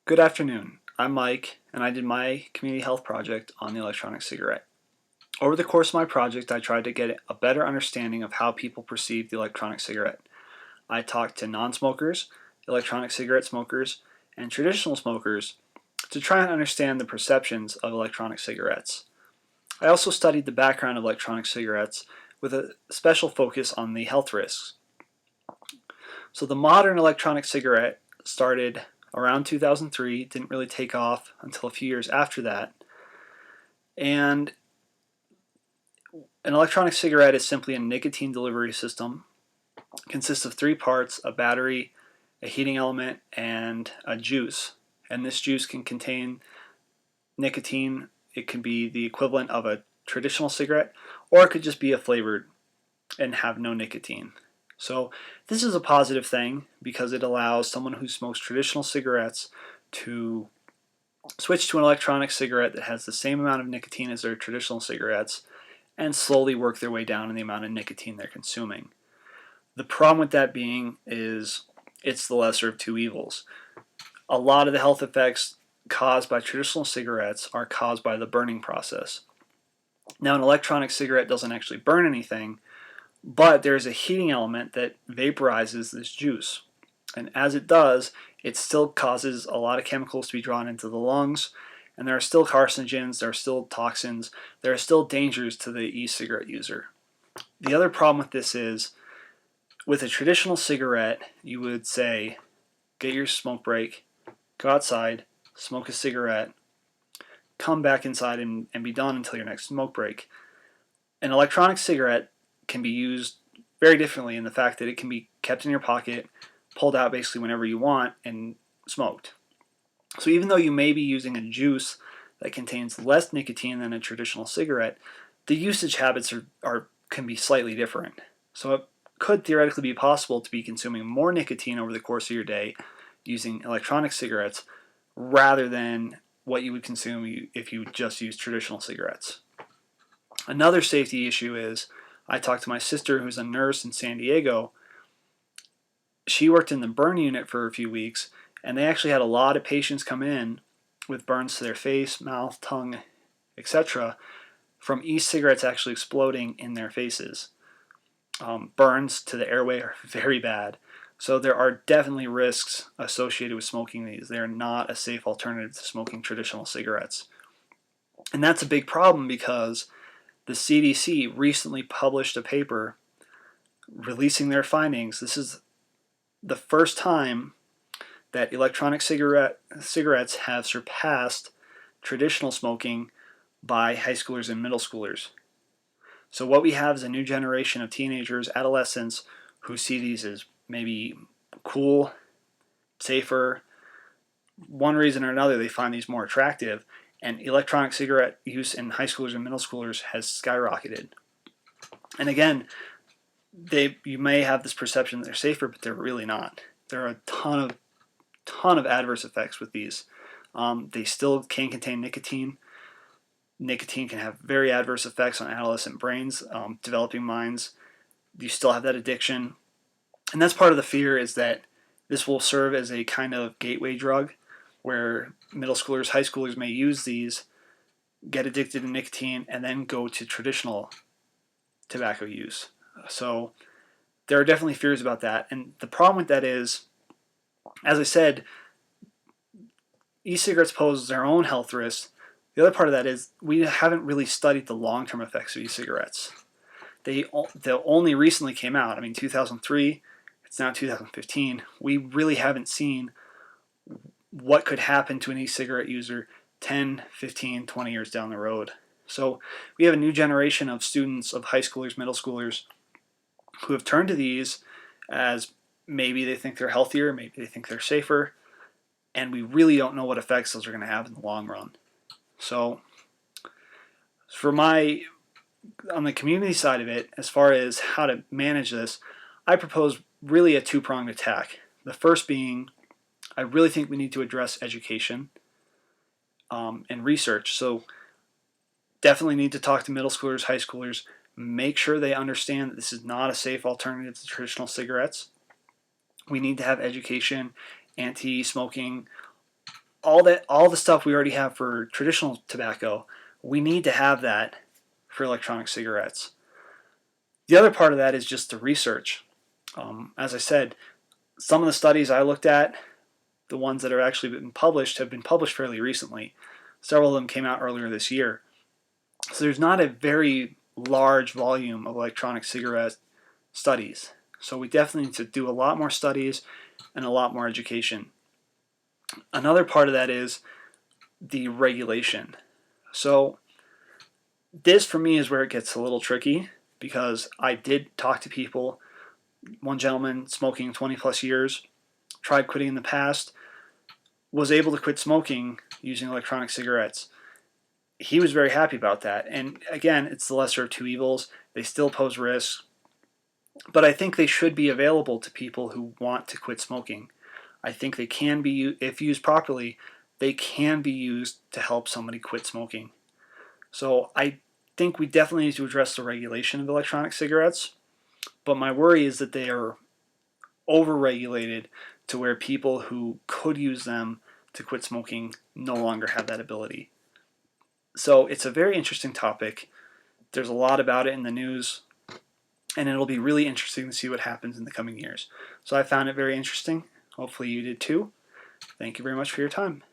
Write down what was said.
Good afternoon. I'm Mike, and I did my community health project on the electronic cigarette. Over the course of my project, I tried to get a better understanding of how people perceive the electronic cigarette. I talked to non-smokers, electronic cigarette smokers, and traditional smokers to try and understand the perceptions of electronic cigarettes. I also studied the background of electronic cigarettes with a special focus on the health risks. So the modern electronic cigarette started around 2003, didn't really take off until a few years after that. And an electronic cigarette is simply a nicotine delivery system. It consists of three parts: a battery, a heating element, and a juice. And this juice can contain nicotine. It can be the equivalent of a traditional cigarette, or it could just be a flavored and have no nicotine. So this is a positive thing because it allows someone who smokes traditional cigarettes to switch to an electronic cigarette that has the same amount of nicotine as their traditional cigarettes and slowly work their way down in the amount of nicotine they're consuming. The problem with that being is it's the lesser of two evils. A lot of the health effects caused by traditional cigarettes are caused by the burning process. Now, an electronic cigarette doesn't actually burn anything, but there's a heating element that vaporizes this juice. And as it does, it still causes a lot of chemicals to be drawn into the lungs, and there are still carcinogens, there are still toxins, there are still dangers to the e-cigarette user. The other problem with this is, with a traditional cigarette, you would say, get your smoke break, go outside, smoke a cigarette, come back inside and be done until your next smoke break. An electronic cigarette can be used very differently in the fact that it can be kept in your pocket, pulled out basically whenever you want, and smoked. So even though you may be using a juice that contains less nicotine than a traditional cigarette, the usage habits can be slightly different. So it could theoretically be possible to be consuming more nicotine over the course of your day using electronic cigarettes rather than what you would consume if you just used traditional cigarettes. Another safety issue is, I talked to my sister who's a nurse in San Diego. She worked in the burn unit for a few weeks, and they actually had a lot of patients come in with burns to their face, mouth, tongue, etc. from e-cigarettes actually exploding in their faces. Burns to the airway are very bad. So there are definitely risks associated with smoking these. They are not a safe alternative to smoking traditional cigarettes. And that's a big problem because the CDC recently published a paper releasing their findings. This is the first time that electronic cigarettes have surpassed traditional smoking by high schoolers and middle schoolers. So what we have is a new generation of teenagers, adolescents, who see these as maybe cool, safer. One reason or another, they find these more attractive, and electronic cigarette use in high schoolers and middle schoolers has skyrocketed. And again, you may have this perception that they're safer, but they're really not. There are a ton of adverse effects with these. They still can contain nicotine. Nicotine can have very adverse effects on adolescent brains, developing minds. You still have that addiction. And that's part of the fear, is that this will serve as a kind of gateway drug where middle schoolers, high schoolers may use these, get addicted to nicotine, and then go to traditional tobacco use. So there are definitely fears about that. And the problem with that is, as I said, e-cigarettes pose their own health risks. The other part of that is we haven't really studied the long-term effects of e-cigarettes. They only recently came out. I mean, 2003, it's now 2015. We really haven't seen what could happen to an e-cigarette user 10, 15, 20 years down the road. So we have a new generation of students, of high schoolers, middle schoolers, who have turned to these as maybe they think they're healthier, maybe they think they're safer, and we really don't know what effects those are going to have in the long run. So on the community side of it, as far as how to manage this, I propose really a two-pronged attack. The first being, I really think we need to address education and research. So definitely need to talk to middle schoolers, high schoolers, make sure they understand that this is not a safe alternative to traditional cigarettes. We need to have education, anti-smoking, all the stuff we already have for traditional tobacco, we need to have that for electronic cigarettes. The other part of that is just the research. As I said, some of the studies I looked at, the ones that have actually been published, have been published fairly recently. Several of them came out earlier this year. So there's not a very large volume of electronic cigarette studies. So we definitely need to do a lot more studies and a lot more education. Another part of that is the regulation. So this for me is where it gets a little tricky, because I did talk to people. One gentleman smoking 20 plus years, tried quitting in the past, was able to quit smoking using electronic cigarettes. He was very happy about that. And again, it's the lesser of two evils. They still pose risks, but I think they should be available to people who want to quit smoking. I think they can be, if used properly, they can be used to help somebody quit smoking. So I think we definitely need to address the regulation of electronic cigarettes, but my worry is that they are overregulated to where people who could use them to quit smoking no longer have that ability. So it's a very interesting topic. There's a lot about it in the news, and it'll be really interesting to see what happens in the coming years. So I found it very interesting. Hopefully you did too. Thank you very much for your time.